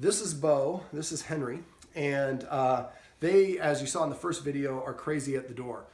This is Beau, this is Henry, and they, as you saw in the first video, are crazy at the door.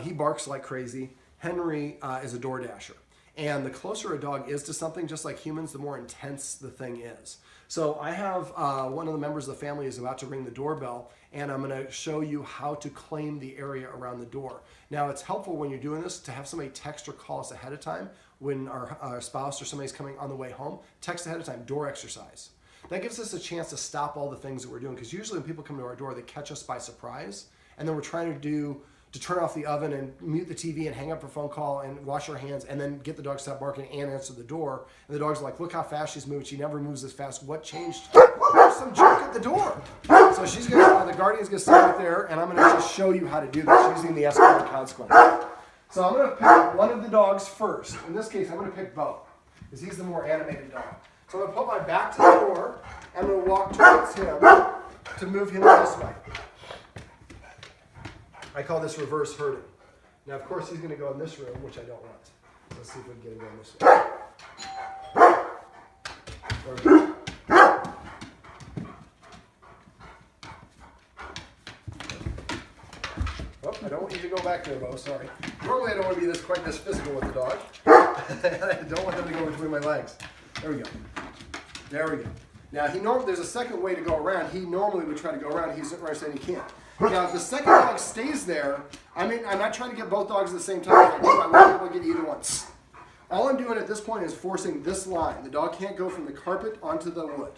He barks like crazy. Henry is a door dasher. And the closer a dog is to something, just like humans, the more intense the thing is. So I have one of the members of the family is about to ring the doorbell, and I'm going to show you how to claim the area around the door. Now, it's helpful when you're doing this to have somebody text or call us ahead of time when our spouse or somebody's coming on the way home. Text ahead of time, door exercise. That gives us a chance to stop all the things that we're doing, because usually when people come to our door, they catch us by surprise, and then we're trying to turn off the oven and mute the TV and hang up a phone call and wash our hands and then get the dog to stop barking and answer the door. And the dog's like, look how fast she's moving. She never moves as fast. What changed? There's some jerk at the door. So she's gonna, the guardian's gonna stay right there, and I'm gonna just show you how to do this using the escalator consequence. So I'm gonna pick one of the dogs first. In this case, I'm gonna pick Beau, because he's the more animated dog. So I'm gonna put my back to the door, and I'm gonna walk towards him to move him this way. I call this reverse herding. Now, of course, he's going to go in this room, which I don't want. Let's see if we can get him going this way. Oh, I don't want you to go back there, Beau. Sorry. Normally, I don't want to be quite this physical with the dog. I don't want them to go between my legs. There we go. There we go. Now, there's a second way to go around. He normally would try to go around. He's saying he can't. Now, if the second dog stays there, I'm not trying to get both dogs at the same time. If I do, I won't be able to get either one. All I'm doing at this point is forcing this line. The dog can't go from the carpet onto the wood.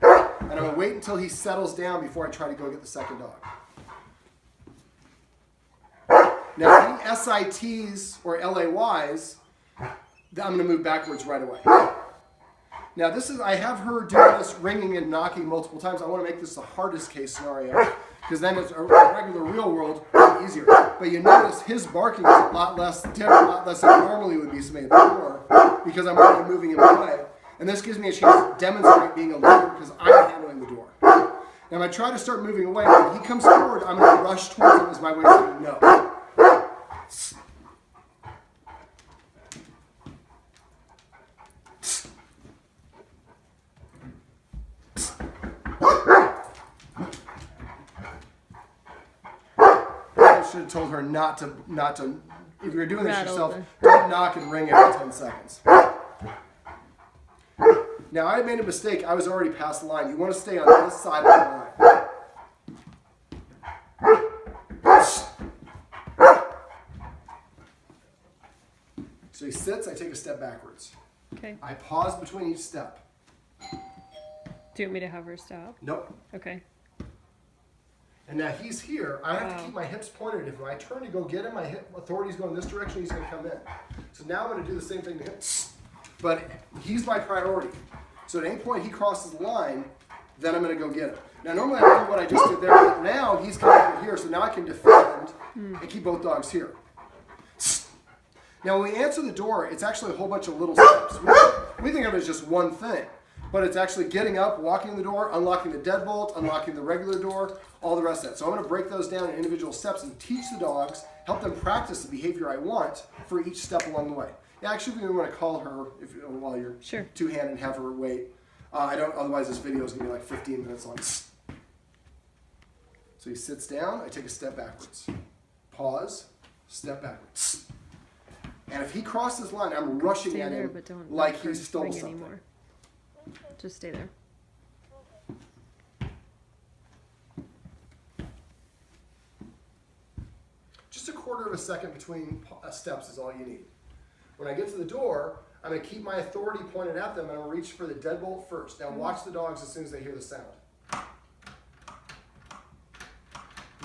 And I'm going to wait until he settles down before I try to go get the second dog. Now, if he SITs or LAYs, I'm going to move backwards right away. Now, I have her doing this ringing and knocking multiple times. I want to make this the hardest case scenario, because then it's a regular real world, easier. But you notice his barking is a lot less different, a lot less than normally would be somebody at the door, because I'm already moving him away. And this gives me a chance to demonstrate being a leader, because I'm handling the door. Now, if I try to start moving away, when he comes forward, I'm going to rush towards him as my way of saying no. I should have told her not to, if you're doing this yourself, don't knock and ring every 10 seconds. Now, I made a mistake. I was already past the line. You want to stay on this side of the line. So he sits, I take a step backwards. Okay. I pause between each step. Do you want me to have her stop? Nope. Okay. And now he's here. I have to keep my hips pointed. If I turn to go get him, my hip authority's going this direction, he's going to come in. So now I'm going to do the same thing to him. But he's my priority. So at any point he crosses the line, then I'm going to go get him. Now normally I do what I just did there, but now he's coming over here, so now I can defend and keep both dogs here. Now when we answer the door, it's actually a whole bunch of little steps. We think of it as just one thing. But it's actually getting up, walking the door, unlocking the deadbolt, unlocking the regular door, all the rest of that. So I'm going to break those down in individual steps and teach the dogs, help them practice the behavior I want for each step along the way. Yeah, actually, we want to call her while you're two-handed and have her wait. Otherwise this video is going to be like 15 minutes long. So he sits down, I take a step backwards. Pause, step backwards. And if he crosses the line, I'm rushing at him like he stole something. Anymore. Just stay there. Just a quarter of a second between steps is all you need. When I get to the door, I'm going to keep my authority pointed at them, and I'm going to reach for the deadbolt first. Now watch the dogs as soon as they hear the sound.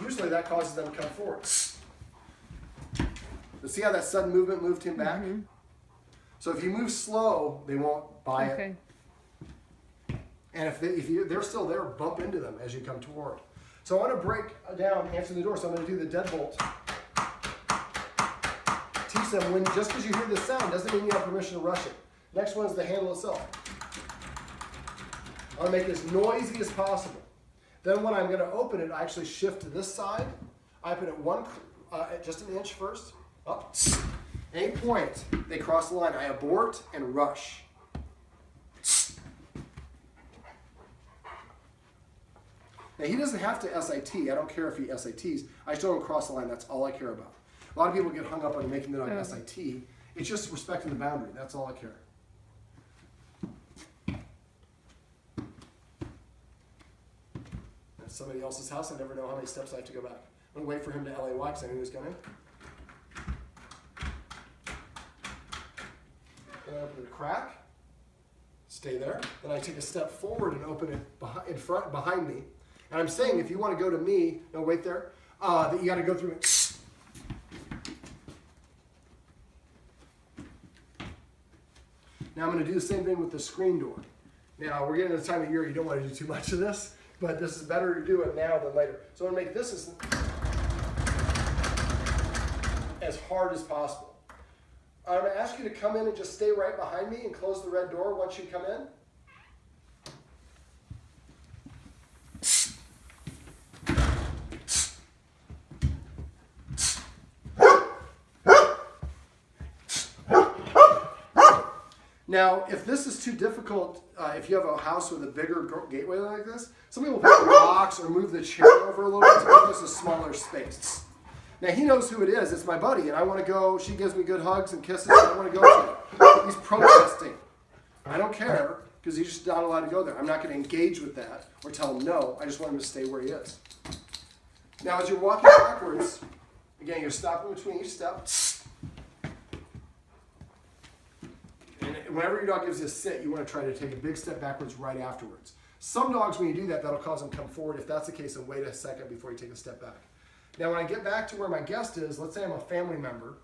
Usually that causes them to come forward. But see how that sudden movement moved him back? Mm-hmm. So if you move slow, they won't buy it. And if they're still there, bump into them as you come toward. So I want to break down, answer the door. So I'm going to do the deadbolt. Teach them just because you hear the sound doesn't mean you have permission to rush it. Next one is the handle itself. I want to make it as noisy as possible. Then when I'm going to open it, I actually shift to this side. I put it just an inch first. Up. Any point they cross the line, I abort and rush. Now, he doesn't have to SIT. I don't care if he SITs. I just don't cross the line. That's all I care about. A lot of people get hung up on making the dog SIT. It's just respecting the boundary. That's all I care. That's somebody else's house. I never know how many steps I have to go back. I'm going to wait for him to LA because I knew he was coming. Then I open the crack. Stay there. Then I take a step forward and open it behind me. And I'm saying if you want to go to me, no, wait there, that you got to go through it. Now I'm going to do the same thing with the screen door. Now we're getting to the time of year you don't want to do too much of this, but this is better to do it now than later. So I'm going to make this as hard as possible. I'm going to ask you to come in and just stay right behind me and close the red door once you come in. Now, if this is too difficult, if you have a house with a bigger gateway like this, some people put rocks or move the chair over a little bit to make this a smaller space. Now, he knows who it is. It's my buddy, and I want to go. She gives me good hugs and kisses, and I want to go to it. He's protesting. I don't care, because he's just not allowed to go there. I'm not going to engage with that or tell him no. I just want him to stay where he is. Now, as you're walking backwards, again, you're stopping between each step. Whenever your dog gives you a sit, you want to try to take a big step backwards right afterwards. Some dogs, when you do that, that'll cause them to come forward. If that's the case, then wait a second before you take a step back. Now, when I get back to where my guest is, let's say I'm a family member,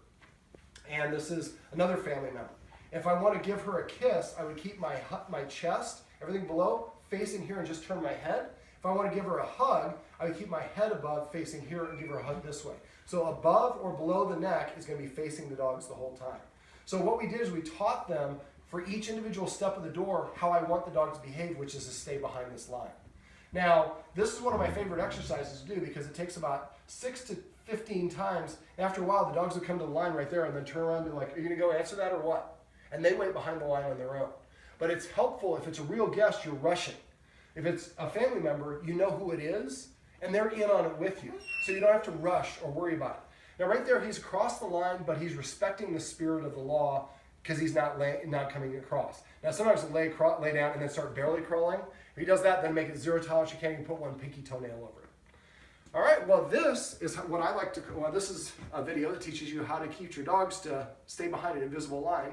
and this is another family member. If I want to give her a kiss, I would keep my chest, everything below, facing here and just turn my head. If I want to give her a hug, I would keep my head above, facing here, and give her a hug this way. So above or below the neck is going to be facing the dogs the whole time. So what we did is we taught them for each individual step of the door how I want the dog to behave, which is to stay behind this line. Now, this is one of my favorite exercises to do because it takes about 6 to 15 times. After a while, the dogs will come to the line right there and then turn around and be like, are you going to go answer that or what? And they wait behind the line on their own. But it's helpful if it's a real guest, you're rushing. If it's a family member, you know who it is, and they're in on it with you. So you don't have to rush or worry about it. Now, right there, he's across the line, but he's respecting the spirit of the law because he's not coming across. Now, sometimes he'll lay down and then start barely crawling. If he does that, then make it 0 tolerance. You can't even put one pinky toenail over it. All right, well, this is what I like to, this is a video that teaches you how to teach your dogs to stay behind an invisible line.